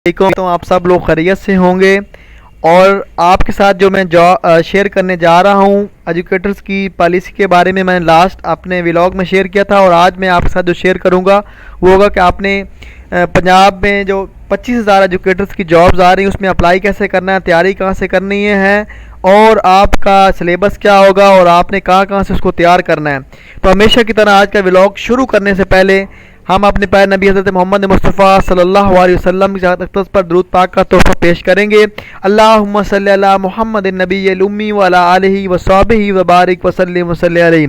तो आप सब लोग खैरियत से होंगे। और आपके साथ जो मैं शेयर करने जा रहा हूँ एजुकेटर्स की पॉलिसी के बारे में, मैंने लास्ट अपने व्लॉग में शेयर किया था और आज मैं आपके साथ जो शेयर करूँगा वो होगा कि आपने पंजाब में जो 25,000 एजुकेटर्स की जॉब्स आ रही हैं उसमें अप्लाई कैसे करना है, तैयारी कहाँ से करनी है और आपका सिलेबस क्या होगा और आपने कहाँ कहाँ से उसको तैयार करना है। तो हमेशा की तरह आज का व्लॉग शुरू करने से पहले हम अपने प्यारे नबी हज़रत मोहम्मद मुस्तफ़ा सल्लल्लाहु अलैहि वसल्लम की अक़दस पर दुरूद पाक का तोहफ़ा पेश करेंगे। अल्लाहुम्मा सल्ली अला मुहम्मद नबील उम्मी व अला आलिहि व सहबिही व बारिक वसल्लिम वसल्लि अलैहि।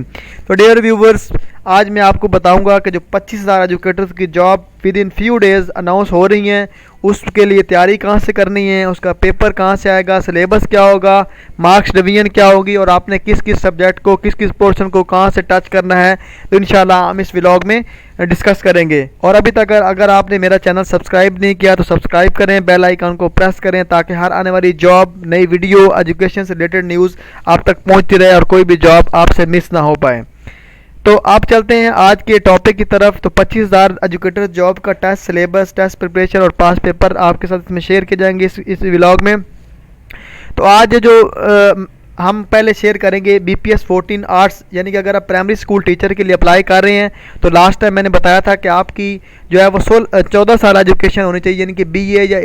तो डियर व्यूवर्स, आज मैं आपको बताऊंगा कि जो 25,000 एजुकेटर्स की job with in few days announce हो रही हैं उसके लिए तैयारी कहाँ से करनी है, उसका पेपर कहाँ से आएगा, सिलेबस क्या होगा, मार्क्स डिवीजन क्या होगी और आपने किस किस सब्जेक्ट को किस किस पोर्शन को कहाँ से टच करना है, तो इंशाल्लाह हम इस व्लॉग में डिस्कस करेंगे। और अभी तक अगर आपने मेरा चैनल सब्सक्राइब नहीं किया तो सब्सक्राइब करें, बेल आइकन को प्रेस करें ताकि हर आने वाली जॉब, नई वीडियो, एजुकेशन से रिलेटेड न्यूज़ आप तक पहुँचती रहे और कोई भी जॉब आपसे मिस ना हो पाए। तो आप चलते हैं आज के टॉपिक की तरफ। तो 25,000 एजुकेटर जॉब का टेस्ट सिलेबस, टेस्ट प्रिपरेशन और पास पेपर आपके साथ इसमें शेयर किए जाएंगे इस व्लॉग में। तो आज जो हम पहले शेयर करेंगे BPS 14 आर्ट्स, यानी कि अगर आप प्राइमरी स्कूल टीचर के लिए अप्लाई कर रहे हैं तो लास्ट टाइम मैंने बताया था कि आपकी जो है वो 14 साल एजुकेशन होनी चाहिए, यानी कि BA या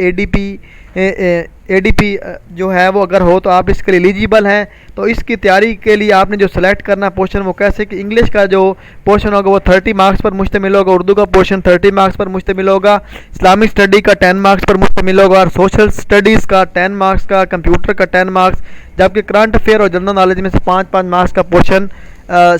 ADP जो है वो अगर हो तो आप इसके लिए एलिजिबल हैं। तो इसकी तैयारी के लिए आपने जो सेलेक्ट करना पोर्शन वो कैसे कि इंग्लिश का जो पोर्शन होगा वो 30 मार्क्स पर मुश्तमिल होगा, उर्दू का पोर्शन 30 मार्क्स पर मुश्तमिल होगा, इस्लामिक स्टडी का 10 मार्क्स पर मुश्तमिल होगा और सोशल स्टडीज़ का 10 मार्क्स का, कंप्यूटर का 10 मार्क्स, जबकि करंट अफेयर और जनरल नॉलेज में से 5-5 मार्क्स का पोर्शन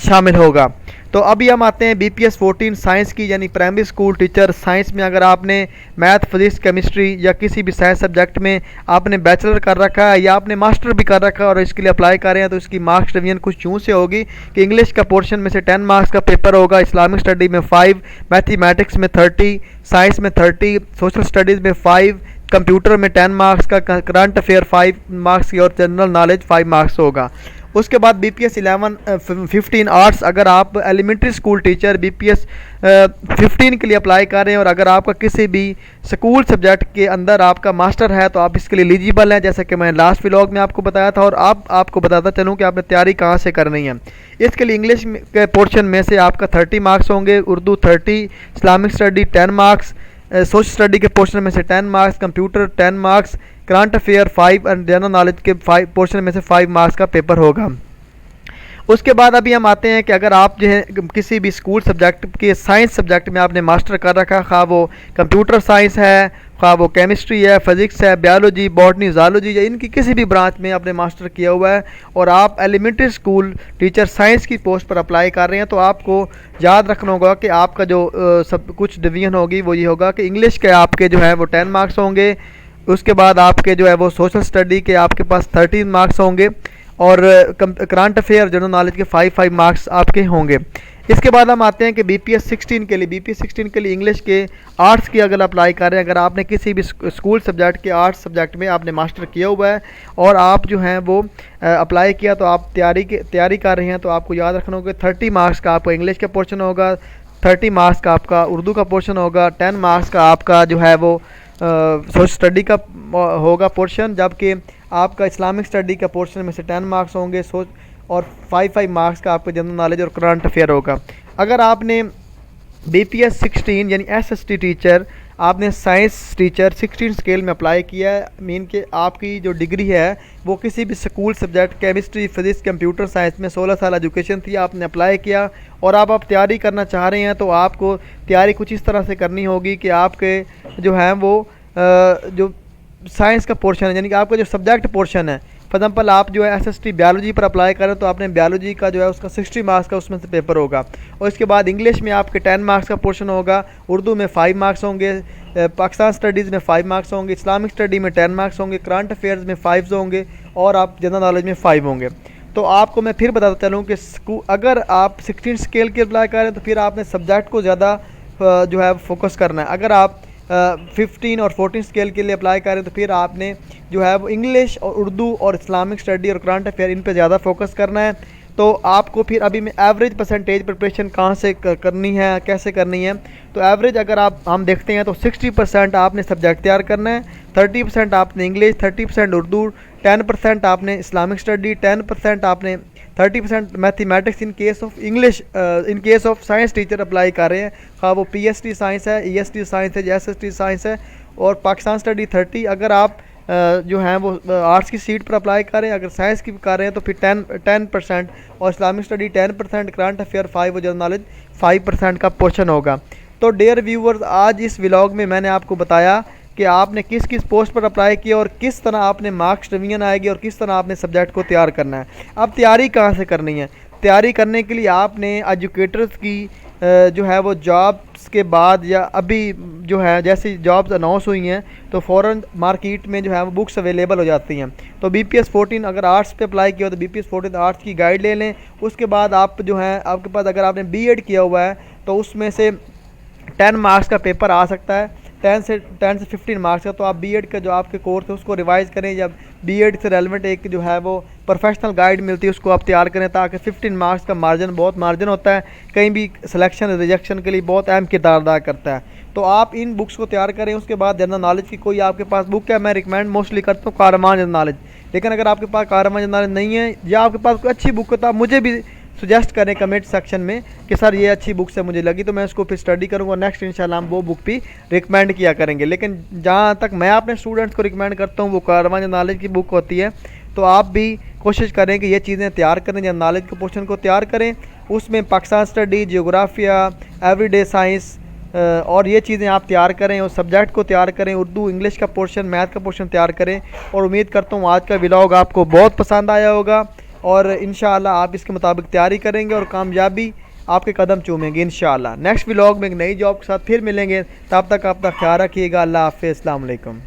शामिल होगा। तो अभी हम आते हैं BPS 14 साइंस की, यानी प्राइमरी स्कूल टीचर साइंस में अगर आपने मैथ, फिजिक्स, केमिस्ट्री या किसी भी साइंस सब्जेक्ट में आपने बैचलर कर रखा है या आपने मास्टर भी कर रखा है और इसके लिए अप्लाई कर रहे हैं तो इसकी मार्क्स डिवीजन कुछ यूँ से होगी कि इंग्लिश का पोर्शन में से 10 मार्क्स का पेपर होगा, इस्लामिक स्टडी में 5, मैथमेटिक्स में 30, साइंस में 30, सोशल स्टडीज़ में 5, कंप्यूटर में 10 मार्क्स का, करंट अफेयर 5 मार्क्स की और जनरल नॉलेज 5 मार्क्स होगा। उसके बाद BPS 15 आर्ट्स, अगर आप एलिमेंट्री स्कूल टीचर BPS 15 के लिए अप्लाई कर रहे हैं और अगर आपका किसी भी स्कूल सब्जेक्ट के अंदर आपका मास्टर है तो आप इसके लिए एलिजिबल हैं, जैसे कि मैं लास्ट व्लॉग में आपको बताया था। और आपको बताता चलूँ कि आपने तैयारी कहाँ से करनी है। इसके लिए इंग्लिश के पोर्शन में से आपका 30 मार्क्स होंगे, Urdu 30, Islamic study 10 marks, social study के पोर्शन में से 10 marks, computer 10 marks, current affair 5 और जनरल नॉलेज के 5 पोर्शन में से 5 मार्क्स का पेपर होगा। उसके बाद अभी हम आते हैं कि अगर आप जो है किसी भी स्कूल सब्जेक्ट के साइंस सब्जेक्ट में आपने मास्टर कर रखा, खा वो कंप्यूटर साइंस है, खा वो केमिस्ट्री है, फिजिक्स है, बायोलॉजी, बॉटनी, ज़ूलॉजी या इनकी किसी भी ब्रांच में आपने मास्टर किया हुआ है और आप एलिमेंट्री स्कूल टीचर साइंस की पोस्ट पर अप्लाई कर रहे हैं तो आपको याद रखना होगा कि आपका जो सब कुछ डिवीजन होगी वो ये होगा कि इंग्लिश के आपके जो है वो 10 मार्क्स होंगे, उसके बाद आपके जो है वो सोशल स्टडी के आपके पास 13 मार्क्स होंगे और करंट अफेयर जनरल नॉलेज के 5 मार्क्स आपके होंगे। इसके बाद हम आते हैं कि BPS 16 के लिए, BPS 16 के लिए इंग्लिश के आर्ट्स की अगर अप्लाई कर रहे हैं, अगर आपने किसी भी स्कूल सब्जेक्ट के आर्ट्स सब्जेक्ट में आपने मास्टर किया हुआ है और आप जो हैं वो अप्लाई किया तो आप तैयारी कर रहे हैं तो आपको याद रखना होगा 30 मार्क्स का आपको इंग्लिश का पोर्शन होगा, 30 मार्क्स का आपका उर्दू का पोर्शन होगा, 10 मार्क्स का आपका जो है वो सोशल स्टडी का होगा पोर्शन, जबकि आपका इस्लामिक स्टडी का पोर्शन में से 10 मार्क्स होंगे और 5 मार्क्स का आपका जनरल नॉलेज और करंट अफेयर होगा। अगर आपने BPS 16 यानी SST टीचर, आपने साइंस टीचर 16 स्केल में अप्लाई किया है, मीन कि आपकी जो डिग्री है वो किसी भी school subject chemistry, physics, computer science में 16 साल एजुकेशन थी, आपने अप्लाई किया और आप तैयारी करना चाह रहे हैं तो आपको तैयारी कुछ इस तरह से करनी होगी कि आपके जो है वो जो साइंस का पोर्शन है, यानी कि आपका जो सब्जेक्ट पोर्शन है, फॉर एग्जाम्पल आप जो है SST बायोलॉजी पर अप्लाई करें तो आपने बायोलॉजी का जो है उसका 60 मार्क्स का उसमें से पेपर होगा और इसके बाद इंग्लिश में आपके 10 मार्क्स का पोर्शन होगा, उर्दू में 5 मार्क्स होंगे, पाकिस्तान स्टडीज़ में 5 मार्क्स होंगे, इस्लामिक स्टडी में 10 मार्क्स होंगे, करंट अफेयर्स में 5 होंगे और आप जनरल नॉलेज में 5 होंगे। तो आपको मैं फिर बताता चलूँ कि अगर आप 16 स्केल के अप्लाई करें तो फिर आपने सब्जेक्ट को ज़्यादा जो है फोकस करना है। अगर आप 15 और 14 स्केल के लिए अप्लाई करें तो फिर आपने जो है वो इंग्लिश और उर्दू और इस्लामिक स्टडी और करंट अफेयर इन पे ज़्यादा फोकस करना है। तो आपको फिर अभी मैं एवरेज परसेंटेज प्रिपरेशन कहाँ से करनी है, कैसे करनी है। तो एवरेज अगर हम देखते हैं तो 60% आपने सब्जेक्ट तैयार करना है, 30% आपने इंग्लिश, 30% उर्दू, 10% आपने इस्लामिक स्टडी, 10% आपने 30% mathematics in case of English, in case of science teacher apply कर रहे हैं, हाँ वो पीएसटी साइंस है, ईएसटी साइंस है, एसएसटी साइंस है, और पाकिस्तान स्टडी 30। अगर आप जो हैं वो आर्ट्स की सीट पर अप्लाई करें, अगर साइंस की कर रहे हैं तो फिर 10% और इस्लामिक स्टडी 10%, करंट अफेयर 5 और जनरल नॉलेज 5% का पोर्शन होगा। तो डियर व्यूवर्स, आज इस व्लॉग में मैंने आपको बताया कि आपने किस किस पोस्ट पर अप्लाई किया और किस तरह आपने मार्क्स डिवीजन आएगी और किस तरह आपने सब्जेक्ट को तैयार करना है। अब तैयारी कहाँ से करनी है? तैयारी करने के लिए आपने एजुकेटर्स की जो है वो जॉब्स के बाद या अभी जो है जैसे जॉब्स अनाउंस हुई हैं तो फ़ौरन मार्केट में जो है वो बुक्स अवेलेबल हो जाती हैं। तो BPS 14 अगर आर्ट्स पे अप्लाई किया हो तो BPS 14 आर्ट्स की गाइड ले लें। उसके बाद आप जो है आपके पास अगर आपने B.Ed किया हुआ है तो उसमें से 10 मार्क्स का पेपर आ सकता है, 10 से 15 मार्क्स का। तो आप B.Ed का जो आपके कोर्स है उसको रिवाइज़ करें, जब B.Ed से रेलेवेंट एक जो है वो प्रोफेशनल गाइड मिलती है उसको आप तैयार करें, ताकि 15 मार्क्स का मार्जिन बहुत मार्जिन होता है, कहीं भी सिलेक्शन रिजेक्शन के लिए बहुत अहम किरदार अदा करता है। तो आप इन बुक्स को तैयार करें। उसके बाद जनरल नॉलेज की कोई आपके पास बुक है, मैं रिकमेंड मोस्टली करता हूँ कारवान जनरल नॉलेज। लेकिन अगर आपके पास कारवान जनरल नॉलेज नहीं है या आपके पास कोई अच्छी बुक है तो आप मुझे भी सुजेस्ट करें कमेंट सेक्शन में कि सर ये अच्छी बुक से मुझे लगी, तो मैं उसको फिर स्टडी करूँगा। नेक्स्ट इंशाल्लाह हम वो बुक भी रिकमेंड किया करेंगे। लेकिन जहाँ तक मैं अपने स्टूडेंट्स को रिकमेंड करता हूँ वो कारवान जनरल नॉलेज की बुक होती है। तो आप भी कोशिश करें कि ये चीज़ें तैयार करें, जनरल नॉलेज के पोर्शन को तैयार करें। उसमें पाकिस्तान स्टडी, जियोग्राफिया, एवरीडे साइंस और ये चीज़ें आप तैयार करें और सब्जेक्ट को तैयार करें, उर्दू इंग्लिश का पोर्शन, मैथ का पोर्शन तैयार करें। और उम्मीद करता हूँ आज का व्लॉग आपको बहुत पसंद आया होगा और इंशाअल्लाह आप इसके मुताबिक तैयारी करेंगे और कामयाबी आपके कदम चूमेंगे इंशाअल्लाह। नेक्स्ट व्लॉग में एक नई जॉब के साथ फिर मिलेंगे, तब तक अपना ख्याल रखिएगा। अल्लाह हाफ़िज़, अस्सलाम वालेकुम।